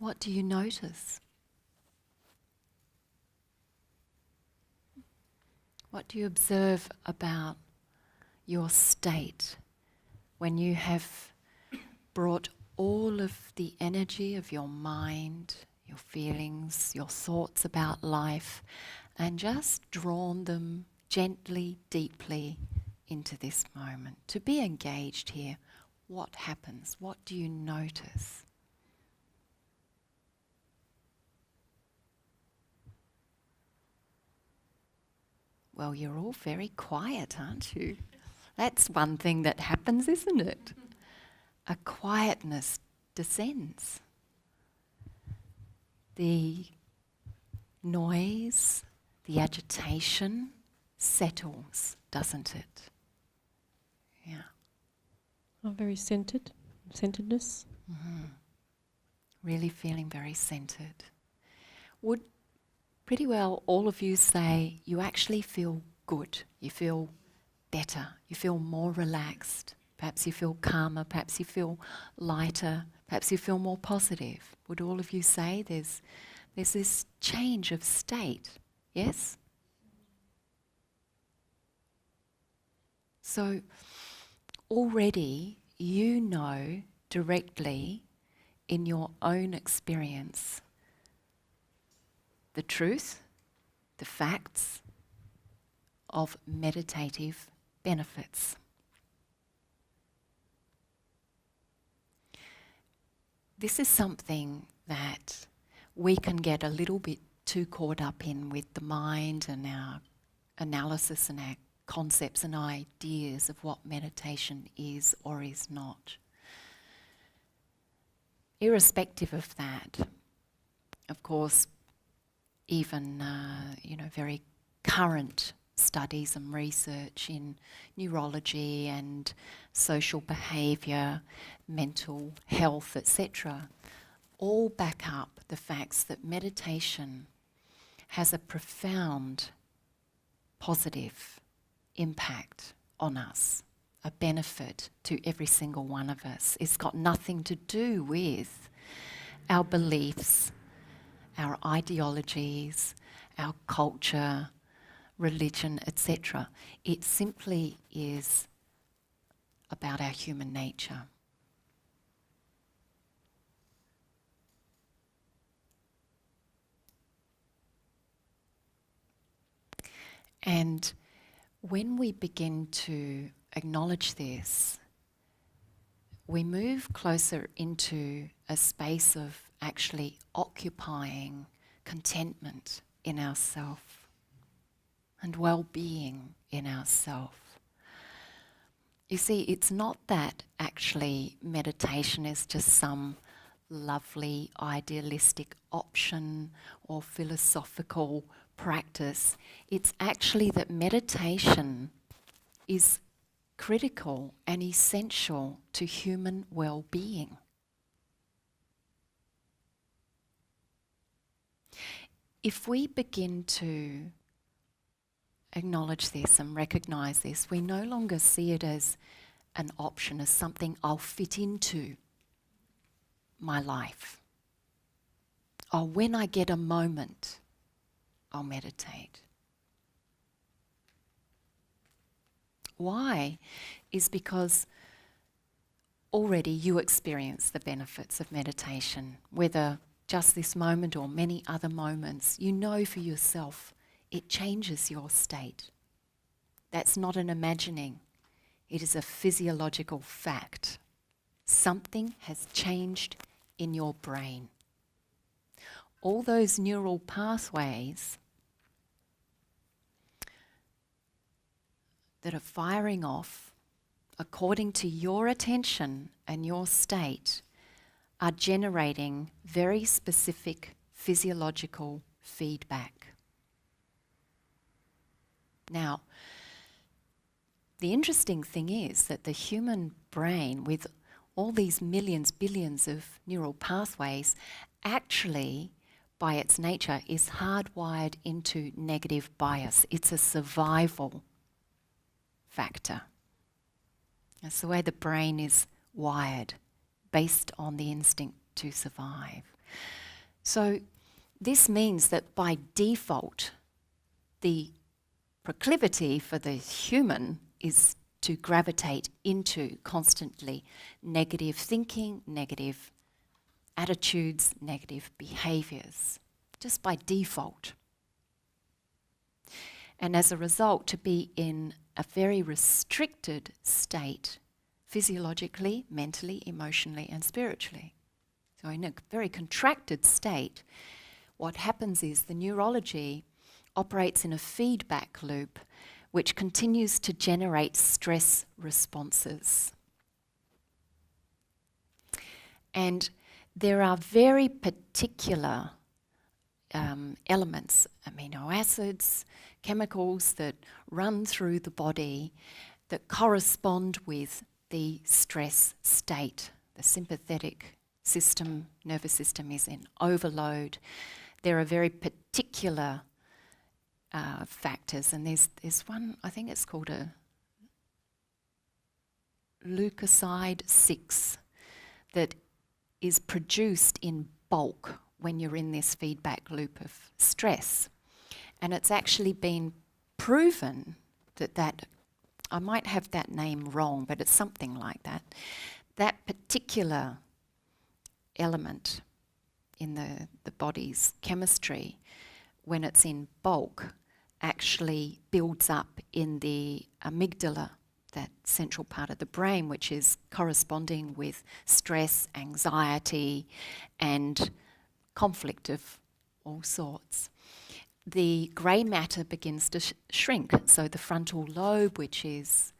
What do you notice? What do you observe about your state when you have brought all of the energy of your mind, your feelings, your thoughts about life, and just drawn them gently, deeply into this moment? To be engaged here, what happens? What do you notice? Well, you're all very quiet, aren't you? That's one thing that happens, isn't it? A quietness descends. The noise, the agitation settles, doesn't it? Yeah. Oh, very centeredness. Mm-hmm. Really feeling very centered. Would pretty well all of you say you actually feel good, you feel better, you feel more relaxed, perhaps you feel calmer, perhaps you feel lighter, perhaps you feel more positive. Would all of you say there's this change of state? Yes? So already you know directly in your own experience the truth, the facts of meditative benefits. This is something that we can get a little bit too caught up in with the mind and our analysis and our concepts and ideas of what meditation is or is not. Irrespective of that, of course, even very current studies and research in neurology and social behaviour, mental health, etc., all back up the facts that meditation has a profound positive impact on us, a benefit to every single one of us. It's got nothing to do with our beliefs, our ideologies, our culture, religion, etc. It simply is about our human nature. And when we begin to acknowledge this, we move closer into a space of actually occupying contentment in ourself and well-being in ourself. You see, it's not that actually meditation is just some lovely idealistic option or philosophical practice. It's actually that meditation is critical and essential to human well-being. If we begin to acknowledge this and recognize this, we no longer see it as an option, as something I'll fit into my life. Or when I get a moment, I'll meditate. Why? Is because already you experience the benefits of meditation, whether just this moment or many other moments. You know for yourself it changes your state. That's not an imagining. It is a physiological fact. Something has changed in your brain. All those neural pathways that are firing off according to your attention and your state are generating very specific physiological feedback. Now, the interesting thing is that the human brain, with all these millions, billions of neural pathways, actually, by its nature, is hardwired into negative bias. It's a survival factor. That's the way the brain is wired, based on the instinct to survive. So this means that by default, the proclivity for the human is to gravitate into constantly negative thinking, negative attitudes, negative behaviours, just by default. And as a result, to be in a very restricted state, physiologically, mentally, emotionally, and spiritually. So in a very contracted state, what happens is the neurology operates in a feedback loop which continues to generate stress responses. And there are very particular elements, amino acids, chemicals that run through the body that correspond with the stress state. The sympathetic system, nervous system is in overload. There are very particular factors, and there's one, I think it's called a leukocyte 6, that is produced in bulk when you're in this feedback loop of stress. And it's actually been proven that I might have that name wrong, but it's something like that. That particular element in the body's chemistry, when it's in bulk, actually builds up in the amygdala, that central part of the brain, which is corresponding with stress, anxiety, and conflict of all sorts. The grey matter begins to shrink. So the frontal lobe, which is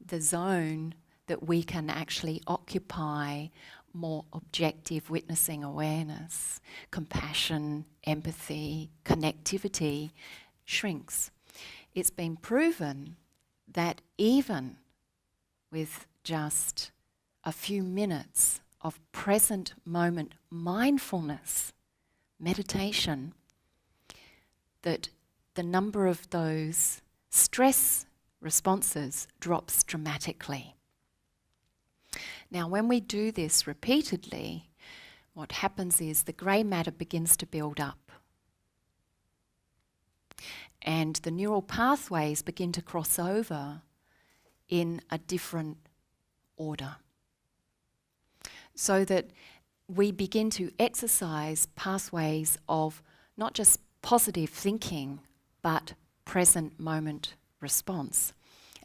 the zone that we can actually occupy more objective witnessing awareness, compassion, empathy, connectivity, shrinks. It's been proven that even with just a few minutes of present moment mindfulness, meditation, that the number of those stress responses drops dramatically. Now, when we do this repeatedly, what happens is the grey matter begins to build up. And the neural pathways begin to cross over in a different order. So that we begin to exercise pathways of not just positive thinking, but present moment response.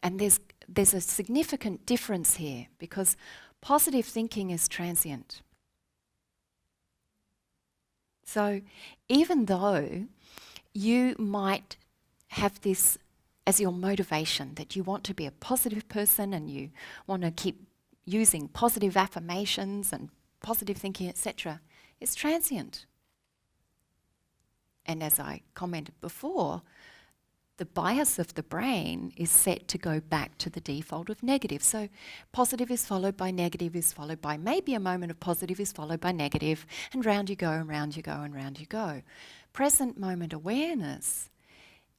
And there's a significant difference here, because positive thinking is transient. So even though you might have this as your motivation, that you want to be a positive person and you want to keep using positive affirmations and positive thinking, etc., it's transient. And as I commented before, the bias of the brain is set to go back to the default of negative. So positive is followed by negative, is followed by maybe a moment of positive, is followed by negative, and round you go, and round you go, and round you go. Present moment awareness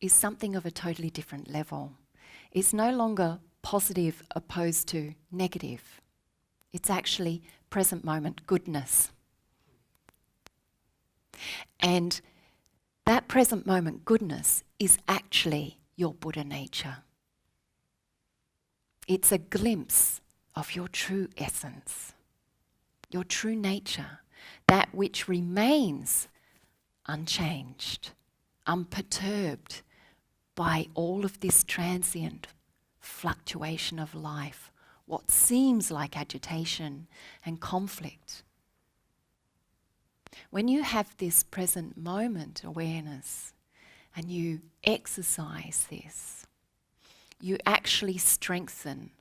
is something of a totally different level. It's no longer positive opposed to negative. It's actually present moment goodness. And that present moment goodness is actually your Buddha nature. It's a glimpse of your true essence, your true nature, that which remains unchanged, unperturbed by all of this transient fluctuation of life, what seems like agitation and conflict. When you have this present moment awareness and you exercise this, you actually strengthen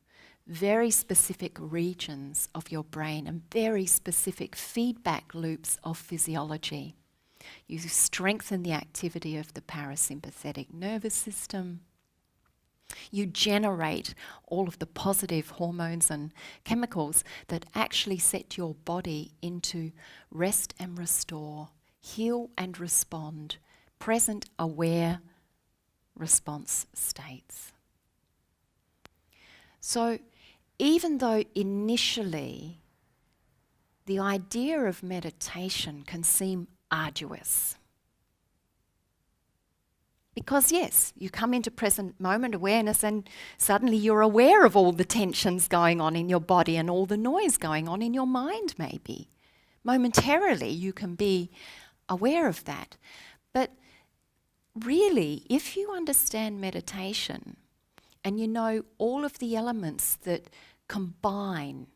very specific regions of your brain and very specific feedback loops of physiology. You strengthen the activity of the parasympathetic nervous system. You generate all of the positive hormones and chemicals that actually set your body into rest and restore, heal and respond, present aware response states. So even though initially the idea of meditation can seem arduous. Because yes, you come into present moment awareness and suddenly you're aware of all the tensions going on in your body and all the noise going on in your mind maybe. Momentarily you can be aware of that. But really, if you understand meditation and you know all of the elements that combine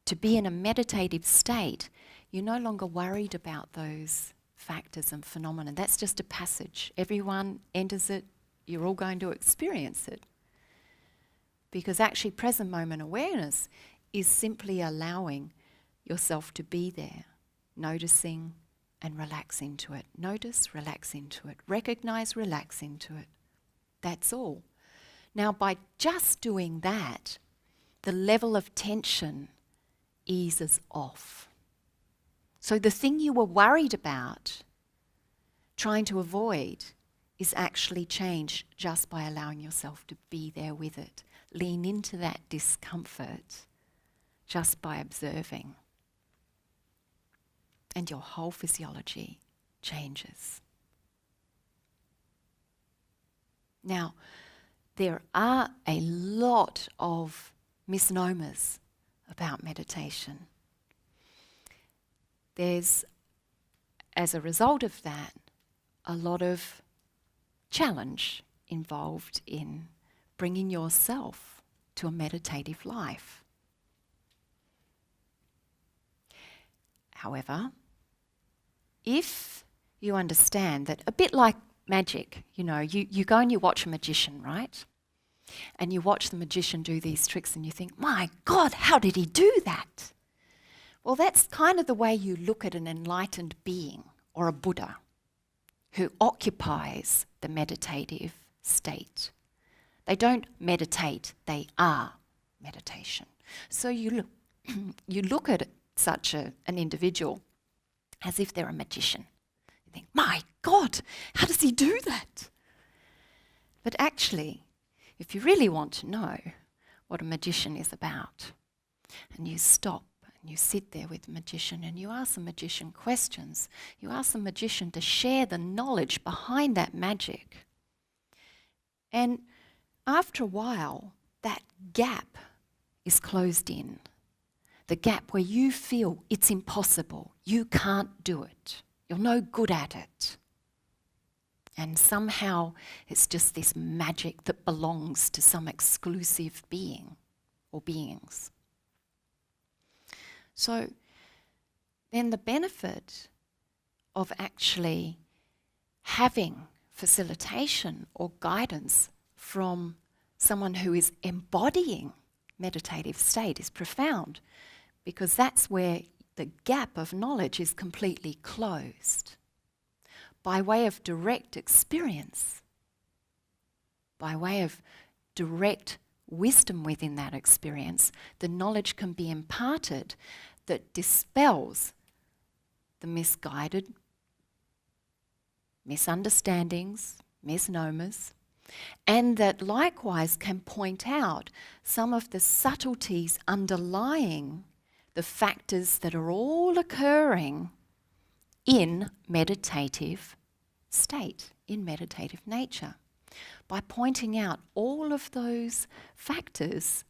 to be in a meditative state, you're no longer worried about those factors and phenomena. That's just a passage. Everyone enters it, you're all going to experience it. Because actually present moment awareness is simply allowing yourself to be there, noticing and relax into it. Notice, relax into it. Recognize, relax into it. That's all. Now by just doing that, the level of tension eases off. So the thing you were worried about, trying to avoid, is actually changed just by allowing yourself to be there with it. Lean into that discomfort just by observing. And your whole physiology changes. Now, there are a lot of misnomers about meditation. There's, as a result of that, a lot of challenge involved in bringing yourself to a meditative life. However, if you understand that, a bit like magic, you go and you watch a magician, right? And you watch the magician do these tricks and you think, my God, how did he do that? Well, that's kind of the way you look at an enlightened being or a Buddha who occupies the meditative state. They don't meditate, they are meditation. So you look at such an individual as if they're a magician. You think, my God, how does he do that? But actually, if you really want to know what a magician is about, and you stop and you sit there with the magician and you ask the magician questions, you ask the magician to share the knowledge behind that magic. And after a while, that gap is closed in. The gap where you feel it's impossible, you can't do it, you're no good at it. And somehow it's just this magic that belongs to some exclusive being or beings. So then the benefit of actually having facilitation or guidance from someone who is embodying meditative state is profound, because that's where the gap of knowledge is completely closed. By way of direct experience, by way of direct wisdom within that experience, the knowledge can be imparted that dispels the misguided misunderstandings, misnomers, and that likewise can point out some of the subtleties underlying the factors that are all occurring in meditative state, in meditative nature. By pointing out all of those factors,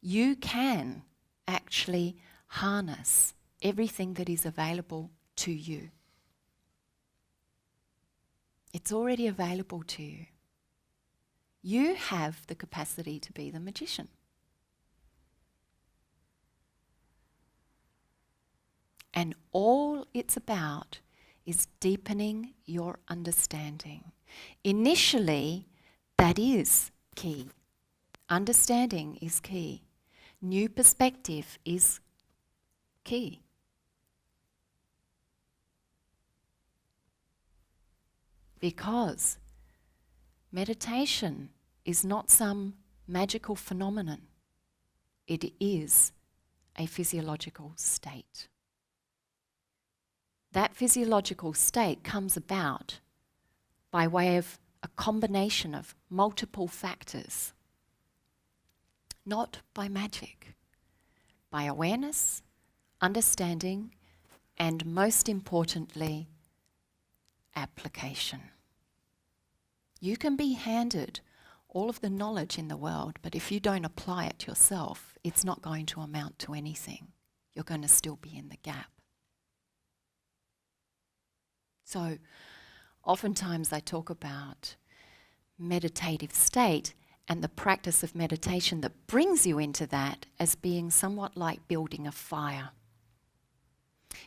you can actually harness everything that is available to you. It's already available to you. You have the capacity to be the magician. And all it's about is deepening your understanding. Initially, that is key. Understanding is key. New perspective is key. Because meditation is not some magical phenomenon. It is a physiological state. That physiological state comes about by way of a combination of multiple factors, not by magic, by awareness, understanding, and most importantly, application. You can be handed all of the knowledge in the world, but if you don't apply it yourself, it's not going to amount to anything. You're going to still be in the gap. So, oftentimes I talk about meditative state and the practice of meditation that brings you into that as being somewhat like building a fire.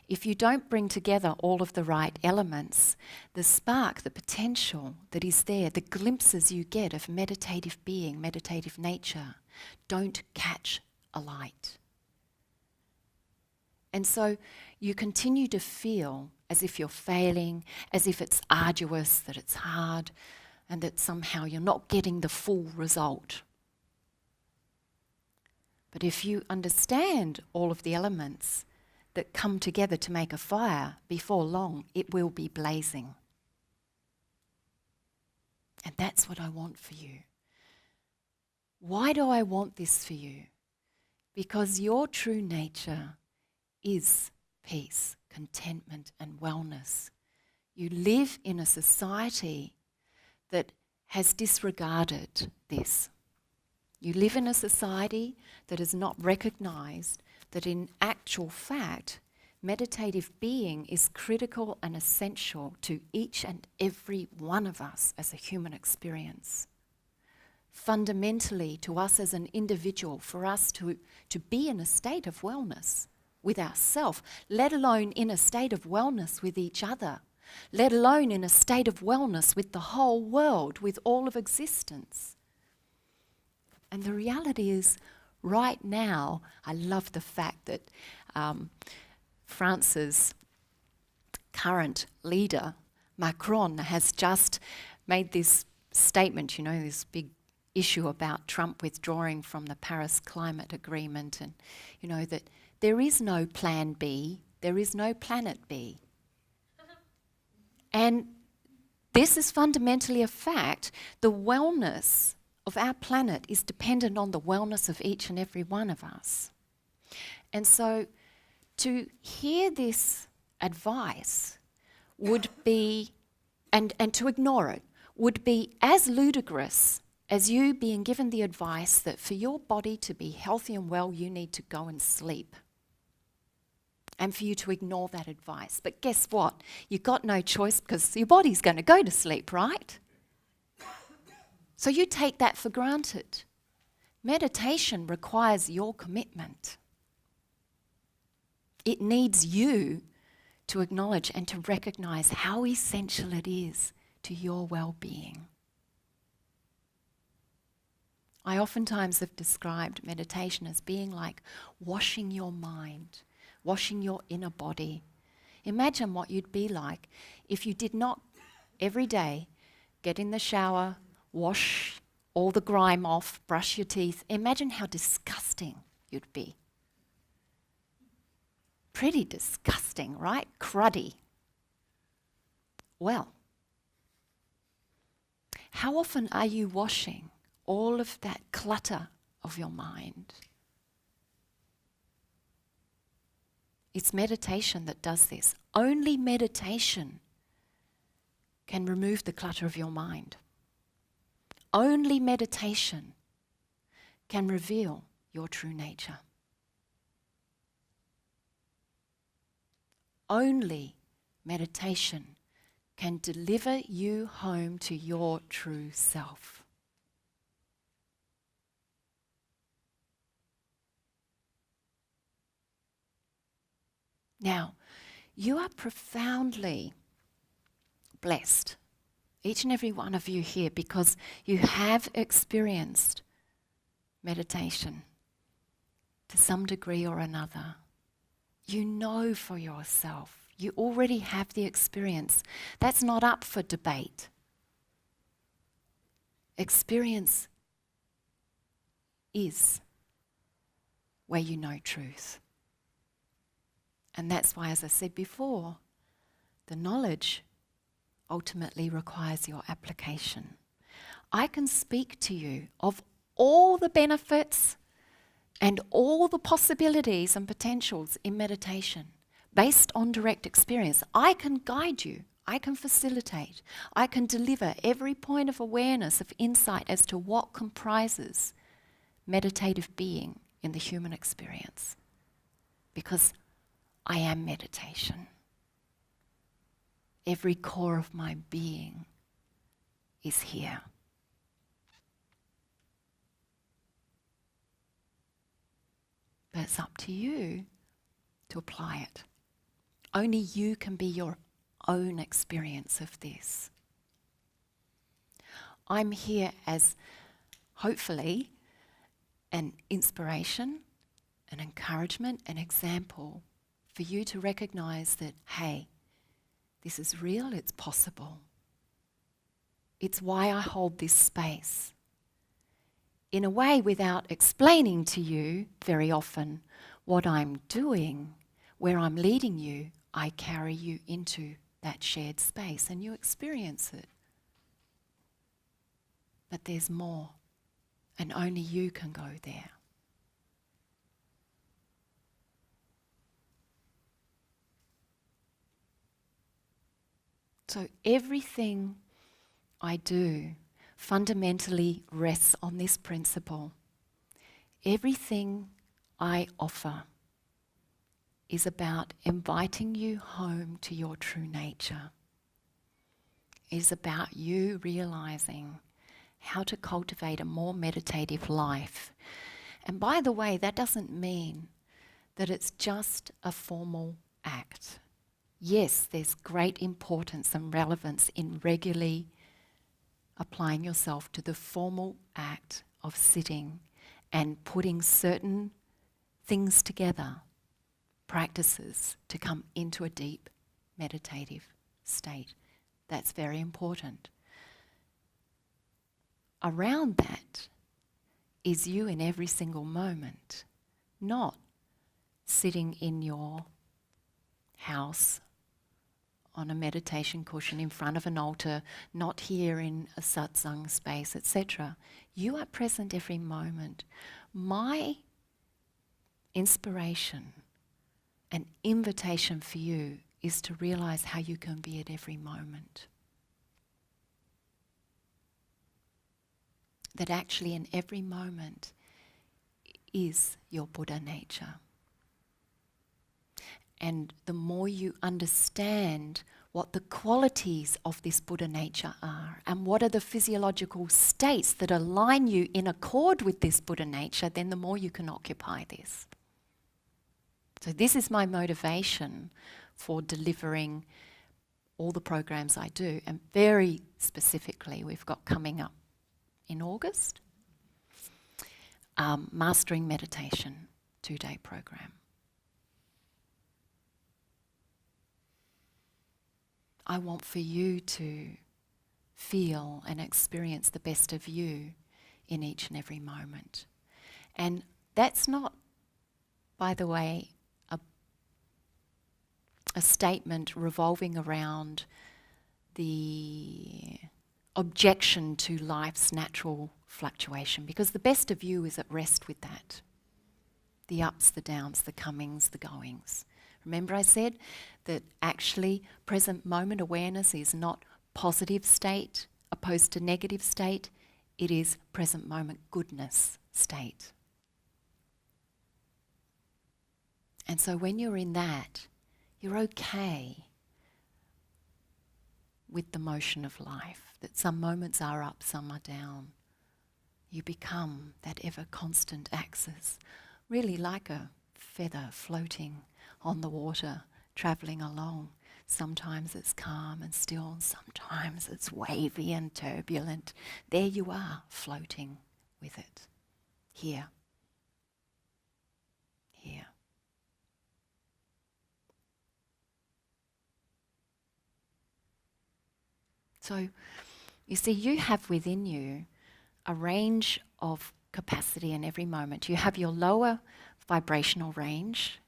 If you don't bring together all of the right elements, the spark, the potential that is there, the glimpses you get of meditative being, meditative nature, don't catch alight. And so you continue to feel as if you're failing, as if it's arduous, that it's hard, and that somehow you're not getting the full result. But if you understand all of the elements that come together to make a fire, before long it will be blazing. And that's what I want for you. Why do I want this for you? Because your true nature is peace, contentment, and wellness. You live in a society that has disregarded this. You live in a society that has not recognized that in actual fact, meditative being is critical and essential to each and every one of us as a human experience. Fundamentally, to us as an individual, for us to be in a state of wellness with ourselves, let alone in a state of wellness with each other, let alone in a state of wellness with the whole world, with all of existence. And the reality is, right now, I love the fact that France's current leader, Macron, has just made this statement, you know, this big issue about Trump withdrawing from the Paris Climate Agreement, and, you know, that there is no plan B, there is no planet B. And this is fundamentally a fact. The wellness of our planet is dependent on the wellness of each and every one of us. And so to hear this advice would be, and to ignore it, would be as ludicrous as you being given the advice that for your body to be healthy and well, you need to go and sleep. And for you to ignore that advice. But guess what? You've got no choice because your body's going to go to sleep, right? So you take that for granted. Meditation requires your commitment. It needs you to acknowledge and to recognize how essential it is to your well-being. I oftentimes have described meditation as being like washing your mind, washing your inner body. Imagine what you'd be like if you did not every day get in the shower, wash all the grime off, brush your teeth. Imagine how disgusting you'd be. Pretty disgusting, right? Cruddy. Well, how often are you washing all of that clutter of your mind? It's meditation that does this. Only meditation can remove the clutter of your mind. Only meditation can reveal your true nature. Only meditation can deliver you home to your true self. Now, you are profoundly blessed, each and every one of you here, because you have experienced meditation to some degree or another. You know for yourself. You already have the experience. That's not up for debate. Experience is where you know truth. And that's why, as I said before, the knowledge ultimately requires your application. I can speak to you of all the benefits and all the possibilities and potentials in meditation based on direct experience. I can guide you. I can facilitate. I can deliver every point of awareness, of insight as to what comprises meditative being in the human experience. Because I am meditation. Every core of my being is here. But it's up to you to apply it. Only you can be your own experience of this. I'm here as, hopefully, an inspiration, an encouragement, an example for you to recognize that, hey, this is real, it's possible. It's why I hold this space. In a way, without explaining to you very often what I'm doing, where I'm leading you, I carry you into that shared space and you experience it. But there's more, and only you can go there. So everything I do fundamentally rests on this principle. Everything I offer is about inviting you home to your true nature. It is about you realizing how to cultivate a more meditative life. And by the way, that doesn't mean that it's just a formal act. Yes, there's great importance and relevance in regularly applying yourself to the formal act of sitting and putting certain things together, practices to come into a deep meditative state. That's very important. Around that is you in every single moment, not sitting in your house on a meditation cushion in front of an altar, not here in a satsang space, etc. You are present every moment. My inspiration and invitation for you is to realize how you can be at every moment. That actually in every moment is your Buddha nature. And the more you understand what the qualities of this Buddha nature are and what are the physiological states that align you in accord with this Buddha nature, then the more you can occupy this. So this is my motivation for delivering all the programs I do, and very specifically we've got coming up in August, Mastering Meditation 2-day program. I want for you to feel and experience the best of you in each and every moment. And that's not, by the way, a statement revolving around the objection to life's natural fluctuation, because the best of you is at rest with that. The ups, the downs, the comings, the goings. Remember I said that actually present moment awareness is not positive state opposed to negative state. It is present moment goodness state. And so when you're in that, you're okay with the motion of life, that some moments are up, some are down. You become that ever constant axis, really like a feather floating on the water, travelling along. Sometimes it's calm and still, sometimes it's wavy and turbulent. There you are, floating with it. Here. Here. So, you see, you have within you a range of capacity in every moment. You have your lower vibrational range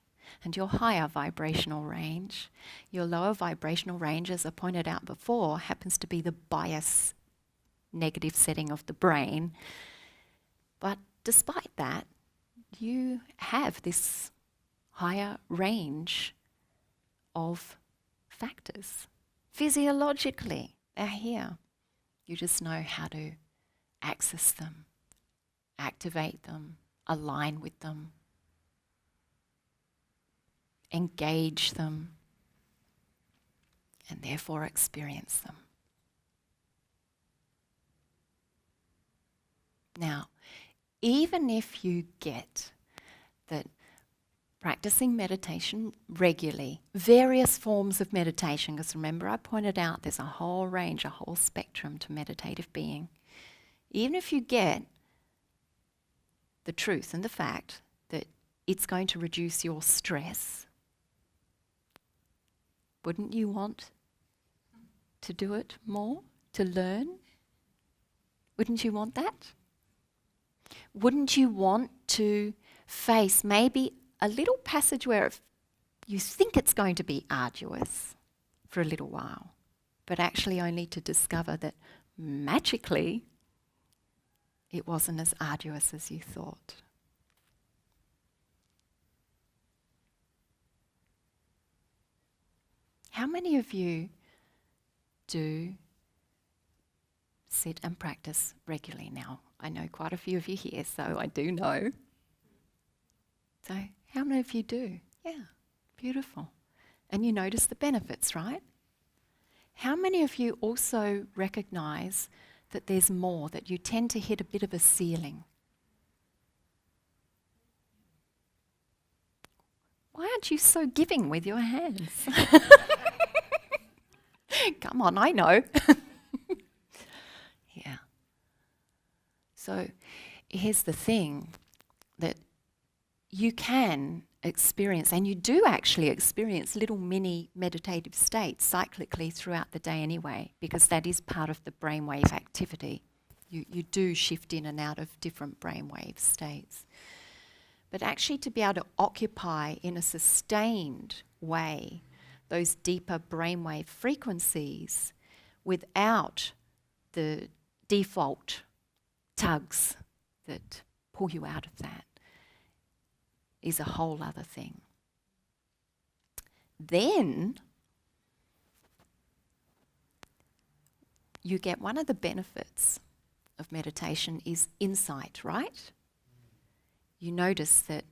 and your higher vibrational range. Your lower vibrational range, as I pointed out before, happens to be the bias negative setting of the brain. But despite that, you have this higher range of factors. Physiologically, they're here. You just know how to access them, activate them, align with them, engage them, and therefore experience them. Now, even if you get that practicing meditation regularly, various forms of meditation, because remember I pointed out there's a whole range, a whole spectrum to meditative being. Even if you get the truth and the fact that it's going to reduce your stress, wouldn't you want to do it more, to learn? Wouldn't you want that? Wouldn't you want to face maybe a little passage where you think it's going to be arduous for a little while, but actually only to discover that magically it wasn't as arduous as you thought? How many of you do sit and practice regularly now? I know quite a few of you here, so I do know. So how many of you do? Yeah, beautiful. And you notice the benefits, right? How many of you also recognise that there's more, that you tend to hit a bit of a ceiling? Why aren't you so giving with your hands? Come on, I know. Yeah. So here's the thing, that you can experience, and you do actually experience little mini meditative states cyclically throughout the day anyway, because that is part of the brainwave activity. You do shift in and out of different brainwave states. But actually to be able to occupy in a sustained way those deeper brainwave frequencies without the default tugs that pull you out of that is a whole other thing. Then you get one of the benefits of meditation is insight, right? You notice that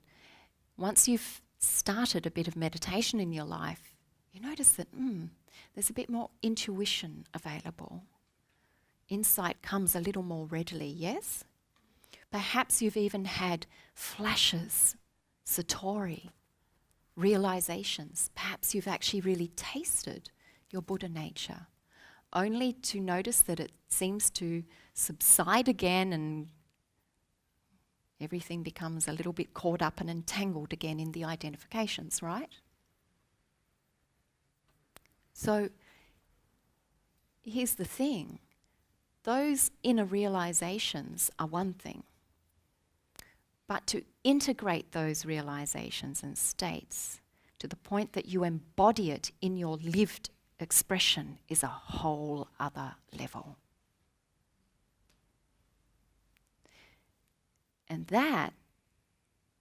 once you've started a bit of meditation in your life, you notice that there's a bit more intuition available. Insight comes a little more readily, yes? Perhaps you've even had flashes, satori, realizations. Perhaps you've actually really tasted your Buddha nature, only to notice that it seems to subside again and everything becomes a little bit caught up and entangled again in the identifications, right? So here's the thing. Those inner realizations are one thing. But to integrate those realizations and states to the point that you embody it in your lived expression is a whole other level. And that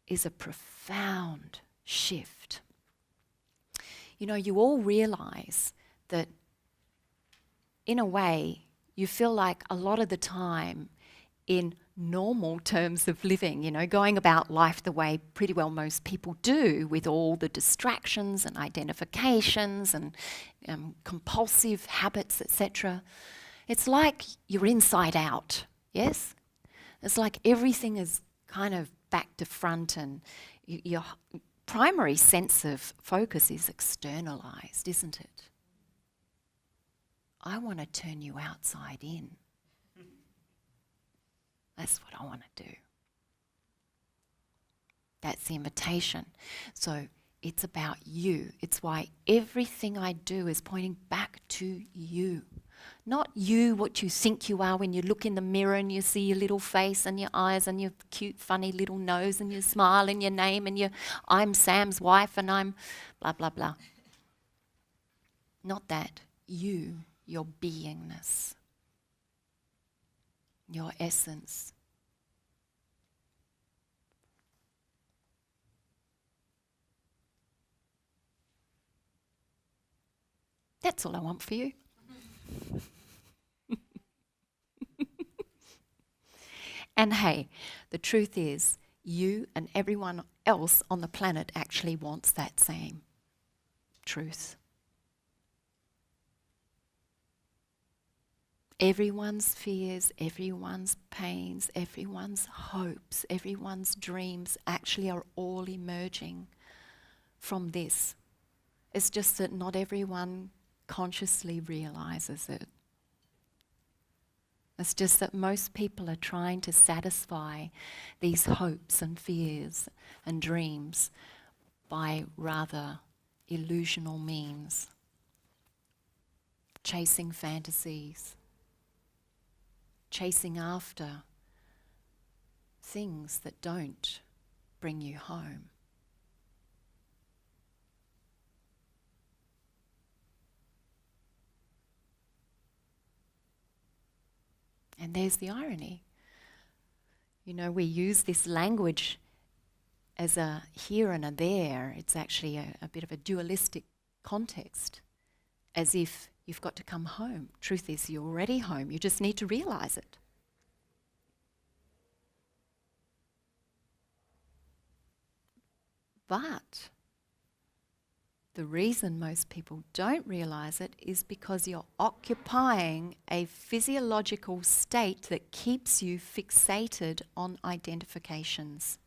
is a profound shift. You know, you all realize that in a way you feel like a lot of the time in normal terms of living, you know, going about life the way pretty well most people do, with all the distractions and identifications and compulsive habits, etc. It's like you're inside out, yes? It's like everything is kind of back to front and your primary sense of focus is externalized, isn't it? I want to turn you outside in. That's what I want to do. That's the invitation. So it's about you. It's why everything I do is pointing back to you. Not you, what you think you are when you look in the mirror and you see your little face and your eyes and your cute, funny little nose and your smile and your name and your I'm Sam's wife and I'm blah, blah, blah. Not that. You, your beingness, your essence. That's all I want for you. And hey, the truth is, you and everyone else on the planet actually wants that same truth. Everyone's fears, everyone's pains, everyone's hopes, everyone's dreams actually are all emerging from this. It's just that not everyone consciously realizes it. It's just that most people are trying to satisfy these hopes and fears and dreams by rather illusional means, chasing fantasies, chasing after things that don't bring you home. And there's the irony. You know, we use this language as a here and a there. It's actually a bit of a dualistic context, as if you've got to come home. Truth is, you're already home. You just need to realize it. But the reason most people don't realize it is because you're occupying a physiological state that keeps you fixated on identifications.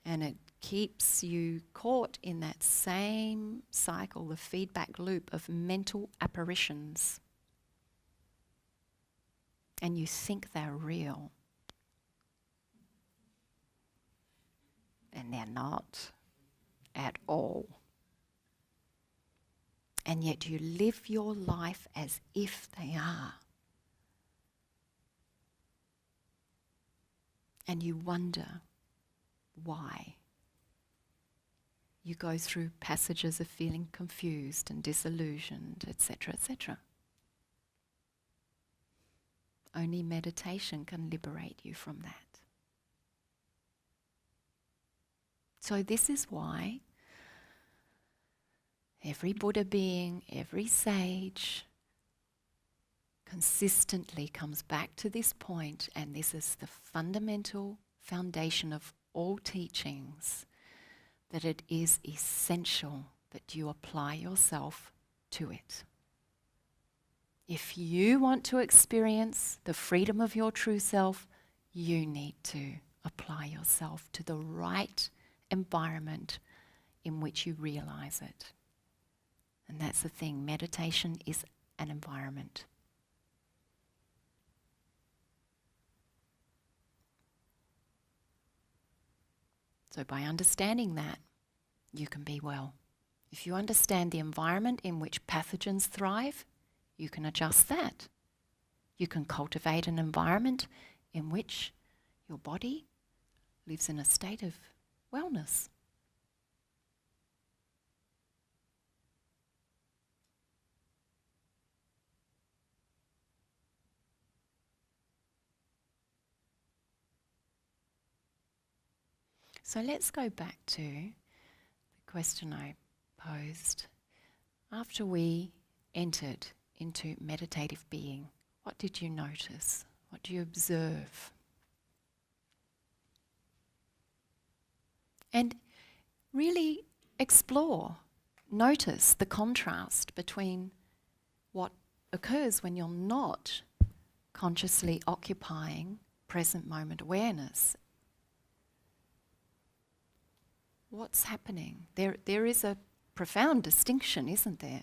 And it keeps you caught in that same cycle, the feedback loop of mental apparitions. And you think they're real. And they're not at all. And yet you live your life as if they are. And you wonder why. You go through passages of feeling confused and disillusioned, etc., etc. Only meditation can liberate you from that. So this is why every Buddha being, every sage consistently comes back to this point, and this is the fundamental foundation of all teachings, that it is essential that you apply yourself to it. If you want to experience the freedom of your true self, you need to apply yourself to the right environment in which you realize it. And that's the thing, meditation is an environment. So by understanding that, you can be well. If you understand the environment in which pathogens thrive, you can adjust that. You can cultivate an environment in which your body lives in a state of wellness. So let's go back to the question I posed. After we entered into meditative being, what did you notice? What do you observe? And really explore, notice the contrast between what occurs when you're not consciously occupying present moment awareness. What's happening? There is a profound distinction, isn't there?